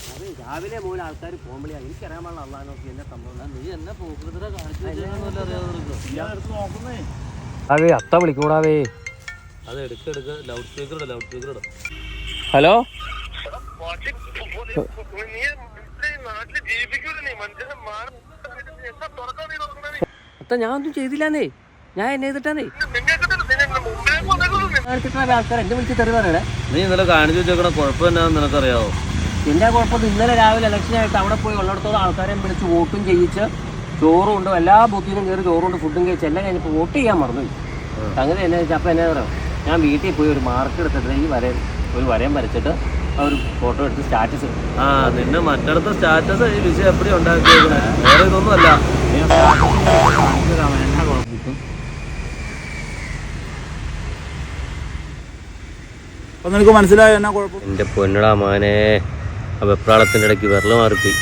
അത് രാവിലെ പോലെ ആൾക്കാർ പോകുമ്പോഴേ എനിക്കറിയാൻ പാടില്ല അള്ളാഹ് നോക്കി എന്നെ സംഭവം നീ എന്നെ അതെ അത്ത വിളിക്കൂടാവേ അത് എടുക്ക ലൗഡ് സ്പീക്കർ ഇട ഹലോ അത്ത ഞാൻ ഒന്നും ചെയ്തില്ലാന്നേ ഞാൻ എന്നെ ചെയ്തിട്ടാന്നേ ആൾക്കാർ എന്നെ വിളിച്ച് തെറി പറയണേ നീ ഇന്നലെ കാണിച്ചു വെച്ചേക്കണ കുഴപ്പം എന്നാന്ന് നിനക്കറിയാവോ? എൻ്റെ കുഴപ്പം ഇന്നലെ രാവിലെ ഇലക്ഷനായിട്ട് അവിടെ പോയി ഉള്ളിടത്തോളം ആൾക്കാരെയും വിളിച്ച് വോട്ടും ചെയ്യിച്ച് ചോറും ഉണ്ട് എല്ലാ ബൂത്തിനും കയറി ചോറുണ്ട് ഫുഡും കഴിച്ച് എല്ലാം കഴിഞ്ഞപ്പോൾ വോട്ട് ചെയ്യാൻ മറന്നു. അങ്ങനെ എന്നെ വെച്ചാൽ അപ്പം എന്നാ പറയാം ഞാൻ വീട്ടിൽ പോയി ഒരു മാർക്ക് എടുത്തിട്ട് ഈ ഒരു വരയും വരച്ചിട്ട് ഒരു ഫോട്ടോ എടുത്ത് സ്റ്റാറ്റസ് നിന്നെ മറ്റടുത്ത സ്റ്റാറ്റസ് ഈ വിഷയം എപ്പോഴും ഉണ്ടാക്കിയേക്കണേ വേറെ ഇതൊന്നും അല്ല. നിനക്ക് മനസ്സിലായോ എന്നാ കുഴപ്പം? എൻ്റെ പൊന്നടാ മാനെ ആ വെപ്രാളത്തിൻ്റെ ഇടയ്ക്ക് വിരല് മാറിപ്പോയി.